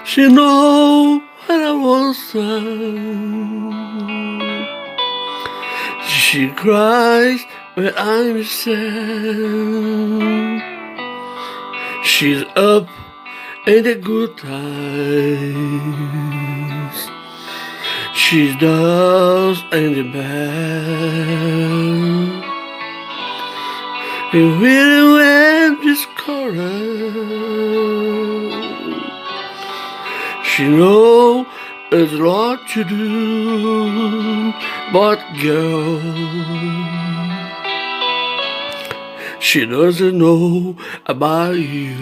She know what I want some. She cries when I'm sad. She's up in the good times. She's down in the bad. And really when this chorus, she know there's a lot to do, but girl, she doesn't know about you.